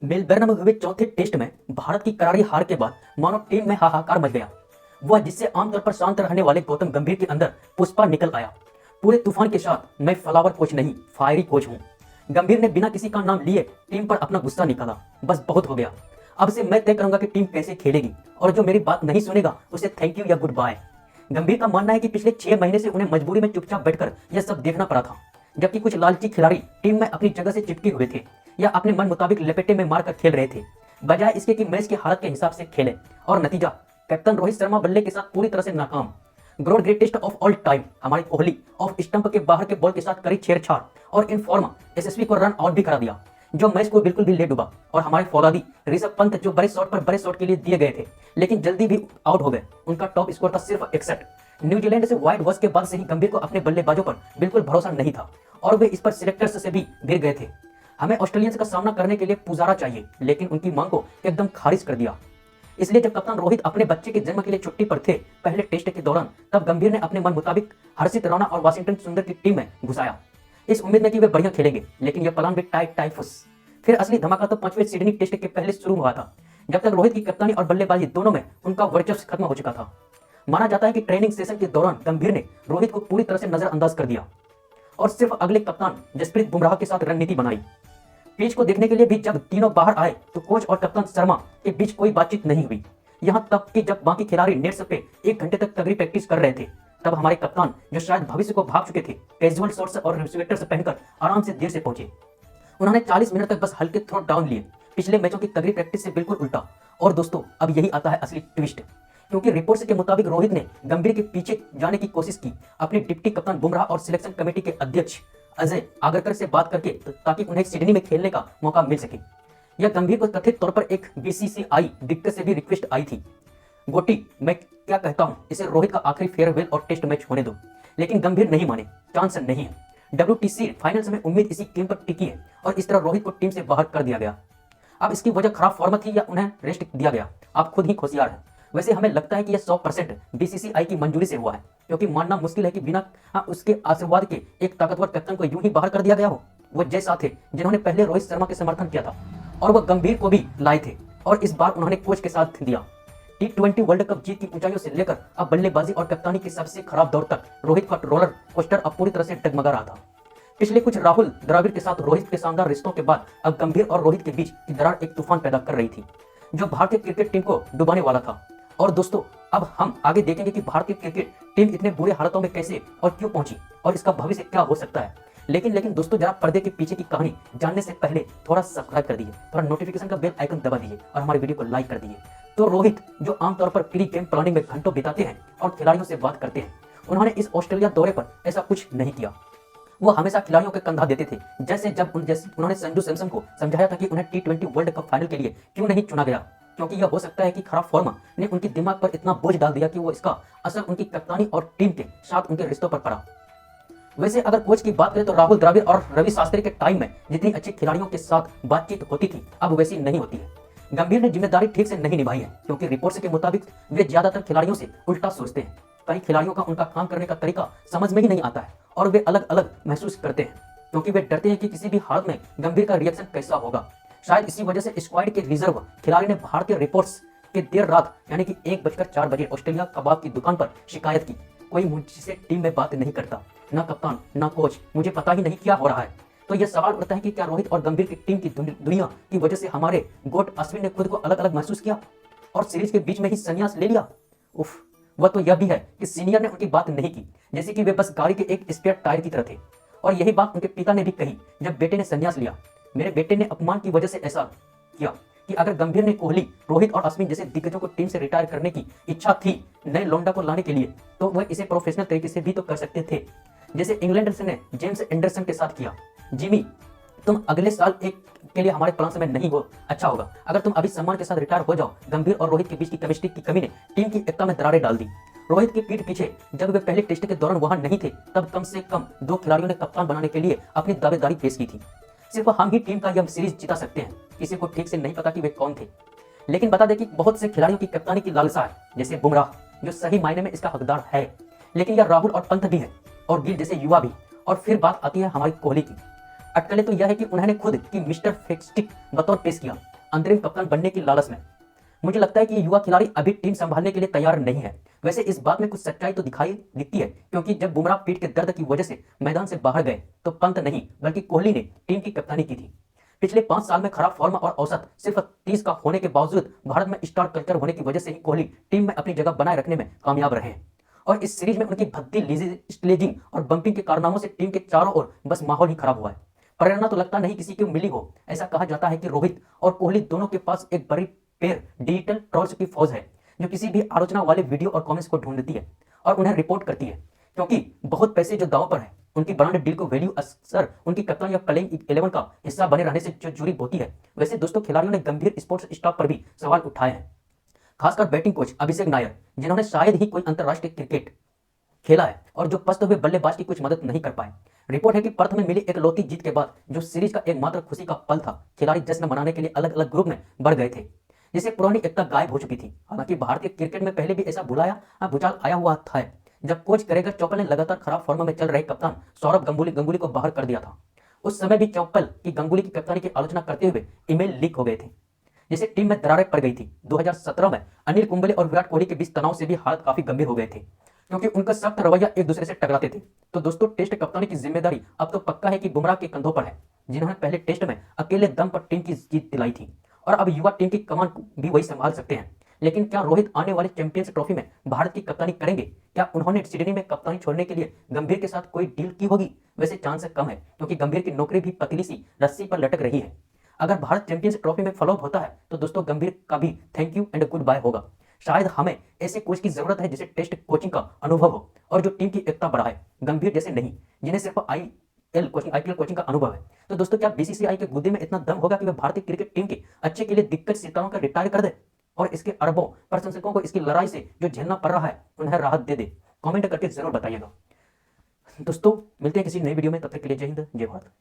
Melbourne में हुए चौथे टेस्ट में भारत की करारी हार के बाद मानो टीम में हाहाकार मच गया। वह जिससे आमतौर पर शांत रहने वाले गौतम गंभीर के अंदर पुष्पा निकल आया। पूरे तूफान के साथ मैं फ्लावर कोच नहीं फायरी कोच हूँ। गंभीर ने बिना किसी का नाम लिए टीम पर अपना गुस्सा निकाला। बस बहुत हो गया, अब से मैं तय करूंगा कि टीम कैसे खेलेगी और जो मेरी बात नहीं सुनेगा उसे थैंक यू या गुड बाय। गंभीर का मानना है कि पिछले 6 महीने से उन्हें मजबूरी में चुपचाप बैठकर यह सब देखना पड़ा था, जबकि कुछ लालची खिलाड़ी टीम में अपनी जगह से चिपके हुए थे या अपने मन मुताबिक लपेटे में मारकर खेल रहे थे, बजाय इसके कि मैच की हालत के हिसाब से खेले। और नतीजा, कैप्टन रोहित शर्मा बल्ले के साथ पूरी तरह से नाकाम। Growth greatest of all time हमारी कोहली ऑफ स्टंप के बाहर के बॉल के साथ करी छेड़छाड़ और इन फॉर्म एसएसवी को रन आउट भी करा दिया, जो मैच को बिल्कुल भी ले डूबा। और हमारे फौलादी ऋषभ पंत जो बड़े शॉट पर बड़े शॉट के लिए दिए गए थे लेकिन जल्दी भी आउट हो गए, उनका टॉप स्कोर था सिर्फ 61। न्यूजीलैंड से व्हाइट वॉश के बाद से ही गंभीर को अपने बल्लेबाजों पर बिल्कुल भरोसा नहीं था और वे इस पर सिलेक्टर्स से भी गिर गए थे। हमें ऑस्ट्रेलियंस का सामना करने के लिए पुजारा चाहिए, लेकिन उनकी मांग को एकदम खारिज कर दिया। इसलिए जब कप्तान रोहित अपने बच्चे के जन्म के लिए छुट्टी पर थे पहले टेस्ट के दौरान, तब गंभीर ने अपने मन मुताबिक हर्षित राणा और वाशिंगटन सुंदर की टीम में घुसाया, इस उम्मीद में कि वे बढ़िया खेलेंगे। लेकिन यह प्लान भी टाइफस। फिर असली धमाका तो 5वें सिडनी टेस्ट के पहले शुरू हुआ था, जब तक रोहित की कप्तानी और बल्लेबाजी दोनों में उनका वर्चस्व खत्म हो चुका था। माना जाता है कि ट्रेनिंग सेशन के दौरान गंभीर ने रोहित को पूरी तरह से नजरअंदाज कर दिया और सिर्फ अगले कप्तान जसप्रीत बुमराह के साथ रणनीति बनाई। पिच को देखने के लिए भी जब तीनों बाहर आए तो कोच और कप्तान शर्मा के बीच कोई बातचीत नहीं हुई। यहां तक कि जब बाकी खिलाड़ी नेट्स पे 1 घंटे तक तगड़ी प्रैक्टिस कर रहे थे, तब हमारे कप्तान जो शायद भविष्य को भाग चुके थे, कैजुअल शॉर्ट्स और रिफ्लेक्टर्स पहनकर आराम से देर से पहुंचे। उन्होंने 40 मिनट तक बस हल्के थ्रो डाउन लिए, पिछले मैचों की तगड़ी प्रैक्टिस से बिल्कुल उल्टा। और दोस्तों, अब यही आता है असली ट्विस्ट, क्योंकि रिपोर्ट्स के मुताबिक रोहित ने गंभीर के पीछे जाने की कोशिश की अपने डिप्टी कप्तान बुमराह और सिलेक्शन कमेटी के अध्यक्ष अजय आगरकर से बात करके, ताकि उन्हें सिडनी में खेलने का मौका मिल सके। यह गंभीर को कथित तौर पर एक बीसीसीआई दिग्गज से भी रिक्वेस्ट आई थी। गोटी, मैं क्या कहता हूं, इसे रोहित का आखिरी फेयरवेल और टेस्ट मैच होने दो। लेकिन गंभीर नहीं माने, चांस नहीं है। WTC फाइनल्स में उम्मीद इसी गेम पर टिकी है और इस तरह रोहित को टीम से बाहर कर दिया गया। अब इसकी वजह खराब फॉर्म थी या उन्हें रेस्ट दिया गया, आप खुद ही होशियार हैं। वैसे हमें लगता है कि यह 100% बीसीसीआई की मंजूरी से हुआ है, क्योंकि मानना मुश्किल है कि बिना उसके आशीर्वाद के एक ताकतवर कैप्टन को यूं ही बाहर कर दिया गया हो। वो जैसा थे जिन्होंने पहले रोहित शर्मा के समर्थन किया था और वह गंभीर को भी लाए थे, और इस बार उन्होंने कोच के साथ दिया। T20 वर्ल्ड कप जीत की ऊंचाइयों से लेकर अब बल्लेबाजी और कप्तानी के सबसे खराब दौर तक रोहित का रोलर कोस्टर अब पूरी तरह से डगमगा रहा था। पिछले कुछ राहुल द्रविड़ के साथ रोहित के शानदार रिश्तों के बाद अब गंभीर और रोहित के बीच की दरार एक तूफान पैदा कर रही थी, जो भारतीय क्रिकेट टीम को डुबाने वाला था। और दोस्तों, अब हम आगे देखेंगे कि भारतीय क्रिकेट टीम इतने बुरे हालातों में कैसे और क्यों पहुंची और इसका भविष्य क्या हो सकता है। लेकिन दोस्तों, जरा पर्दे के पीछे की कहानी जानने से पहले थोड़ा सब्सक्राइब कर दीजिए, थोड़ा नोटिफिकेशन का बेल आइकन दबा दीजिए और हमारे वीडियो को लाइक कर दीजिए। तो रोहित, जो आमतौर पर प्री गेम प्लानिंग में घंटों बिताते हैं और खिलाड़ियों से बात करते हैं, उन्होंने इस ऑस्ट्रेलिया दौरे पर ऐसा कुछ नहीं किया। वो हमेशा खिलाड़ियों के कंधा देते थे, जैसे जब उन्होंने संजू सैमसन को समझाया था कि उन्हें T20 वर्ल्ड कप फाइनल के लिए क्यों नहीं चुना गया, क्योंकि यह हो सकता है कि खराब फॉर्म ने उनके दिमाग पर इतना बोझ डाल दिया कि वो इसका असर उनकी कप्तानी और टीम के साथ उनके रिश्तों पर पड़ा। वैसे अगर कोच की बात करें तो राहुल द्रविड़ और रवि शास्त्री के टाइम में जितनी अच्छी खिलाड़ियों के साथ बातचीत होती थी, अब वैसी नहीं होती है। गंभीर ने जिम्मेदारी ठीक से नहीं निभाई है, क्योंकि रिपोर्ट्स के मुताबिक वे ज्यादातर खिलाड़ियों से उल्टा सोचते हैं। कई खिलाड़ियों का उनका काम करने का तरीका समझ में ही नहीं आता है और वे अलग अलग महसूस करते हैं, क्योंकि वे डरते हैं कि किसी भी हालत में गंभीर का रिएक्शन कैसा होगा। शायद इसी वजह से स्क्वाड के रिजर्व खिलाड़ी ने भारतीय रिपोर्ट्स के देर रात यानी कि 1:04 बजे ऑस्ट्रेलिया कबाब की दुकान पर शिकायत की, कोई मुझसे टीम में बात नहीं करता, ना कप्तान ना कोच, मुझे पता ही नहीं क्या हो रहा है। तो यह सवाल उठता है कि क्या रोहित और गंभीर की टीम की दुनिया की वजह से हमारे गोट अश्विन ने खुद को अलग अलग महसूस किया और सीरीज के बीच में ही संन्यास ले लिया। उफ, वह तो यह भी है कि सीनियर ने उनकी बात नहीं की, जैसे कि वे बस गाड़ी के एक स्पेयर टायर की तरह थे। और यही बात उनके पिता ने भी कही जब बेटे ने संन्यास लिया। मेरे बेटे ने अपमान की वजह से ऐसा किया कि अगर गंभीर ने कोहली, रोहित और अश्विन जैसे दिग्गजों को टीम से रिटायर करने की इच्छा थी नए लौंडा को लाने के लिए, तो वह इसे प्रोफेशनल तरीके से भी तो कर सकते थे, जैसे इंग्लैंड ने जेम्स एंडरसन के साथ किया। जिमी, तुम अगले साल एक के लिए हमारे प्लान में नहीं हो, अच्छा होगा अगर तुम अभी सम्मान के साथ रिटायर हो जाओ। गंभीर और रोहित के बीच की केमिस्ट्री की कमी ने टीम की एकता में दरारें डाल दी। रोहित की पीठ पीछे जब वे पहले टेस्ट के दौरान वहां नहीं थे, तब कम से कम 2 खिलाड़ियों ने कप्तान बनाने के लिए अपनी दावेदारी पेश की थी। सिर्फ हम ही टीम का यह सीरीज जिता सकते हैं। किसी को ठीक से नहीं पता कि वे कौन थे, लेकिन बता दें कि बहुत से खिलाड़ियों की कप्तानी की लालसा है, जैसे बुमराह जो सही मायने में इसका हकदार है, लेकिन यह राहुल और पंत भी है और गिल जैसे युवा भी। और फिर बात आती है हमारी कोहली की। अटकलें तो यह है कि उन्होंने खुद की मिस्टर फेस्टिक बतौर पेश किया अंतरिम कप्तान बनने की लालच में। मुझे लगता है कि ये युवा खिलाड़ी अभी टीम संभालने के लिए तैयार नहीं है। वैसे इस बात में कुछ सच्चाई तो दिखाई दिखती है, क्योंकि जब बुमराह पीठ के दर्द की वजह से मैदान से बाहर गए तो पंत नहीं बल्कि कोहली ने टीम की कप्तानी की थी। पिछले 5 साल में खराब फॉर्म और औसत सिर्फ 30 का होने के बावजूद भारत में स्टार कल्चर होने की वजह से ही कोहली टीम में अपनी जगह बनाए रखने में कामयाब रहे हैं। और इस सीरीज में उनकी भद्दी स्लेजिंग और बंपिंग के कारनामों से टीम के चारों ओर बस माहौल ही खराब हुआ है। प्रेरणा तो लगता नहीं किसी को मिली हो। ऐसा कहा जाता है कि रोहित और कोहली दोनों के पास एक बड़ी पेड़ डिजिटल ट्रोल्स की फौज है, जो किसी भी आलोचना वाले वीडियो और कमेंट्स को ढूंढती है और उन्हें रिपोर्ट करती है, क्योंकि बहुत पैसे जो दांव पर है। उनकी ब्रांड डील को वैल्यू अक्सर उनकी कप्तान या प्लेइंग 11 का हिस्सा बने रहने से जो जुड़ी होती है। वैसे दोस्तों, खिलाड़ियों ने गंभीर स्पोर्ट्स स्टाफ पर भी सवाल उठाए हैं, खासकर बैटिंग कोच अभिषेक नायर, जिन्होंने शायद ही कोई अंतर्राष्ट्रीय क्रिकेट खेला है और जो पस्त हुए बल्लेबाज की कुछ मदद नहीं कर पाए। रिपोर्ट है कि पर्थ में मिली इकलौती जीत के बाद जो सीरीज का एकमात्र खुशी का पल था, खिलाड़ी जश्न मनाने के लिए अलग अलग ग्रुप में बढ़ गए थे, जिससे पुरानी एकता गायब हो चुकी थी। हालांकि भारतीय क्रिकेट में पहले भी ऐसा भूचाल आया हुआ था, जब कोच करेगा चौपल ने लगातार खराब फॉर्म में चल रहे कप्तान सौरभ गंगुली को बाहर कर दिया था। उस समय भी चौपल की गंगुली की कप्तानी की आलोचना करते हुए ईमेल लीक हो गए थे, जिससे टीम में दरारें पड़ गई थी। 2017 में अनिल कुंबले और विराट कोहली के बीच तनाव से भी हालत काफी गंभीर हो गए थे, क्योंकि उनका सख्त रवैया एक दूसरे से टकराते थे। तो दोस्तों, टेस्ट कप्तानी की जिम्मेदारी अब तो पक्का है कि बुमराह के कंधों पर है, जिन्होंने पहले टेस्ट में अकेले दम पर टीम की जीत दिलाई थी और अब युवा टीम की कमान भी वही संभाल सकते हैं। लेकिन क्या रोहित आने वाले चैंपियंस ट्रॉफी में भारत की कप्तानी करेंगे? क्या उन्होंने सिडनी में कप्तानी छोड़ने के लिए गंभीर के साथ कोई डील की होगी? वैसे चांस कम है, क्योंकि गंभीर की नौकरी भी पतली सी रस्सी पर लटक रही है। अगर भारत चैंपियंस ट्रॉफी में फ्लॉप होता है तो दोस्तों, गंभीर का भी thank you and goodbye होगा। शायद हमें ऐसे कोच की जरूरत है जिसे टेस्ट कोचिंग का अनुभव हो और जो टीम की एकता बढ़ाए, गंभीर जैसे नहीं, जिन्हें सिर्फ आईपीएल कोचिंग का अनुभव है। तो दोस्तों, क्या बीसीसीआई के गुद्दे में इतना दम होगा कि वह भारतीय क्रिकेट टीम के अच्छे के लिए दिग्गज सितारों का रिटायर कर दे और इसके अरबों प्रशंसकों को इसकी लड़ाई से जो झेलना पड़ रहा है उन्हें राहत दे दे? कमेंट करके जरूर बताइएगा। दोस्तों, मिलते हैं किसी नई वीडियो में, तब तक के लिए जय हिंद, जय भारत।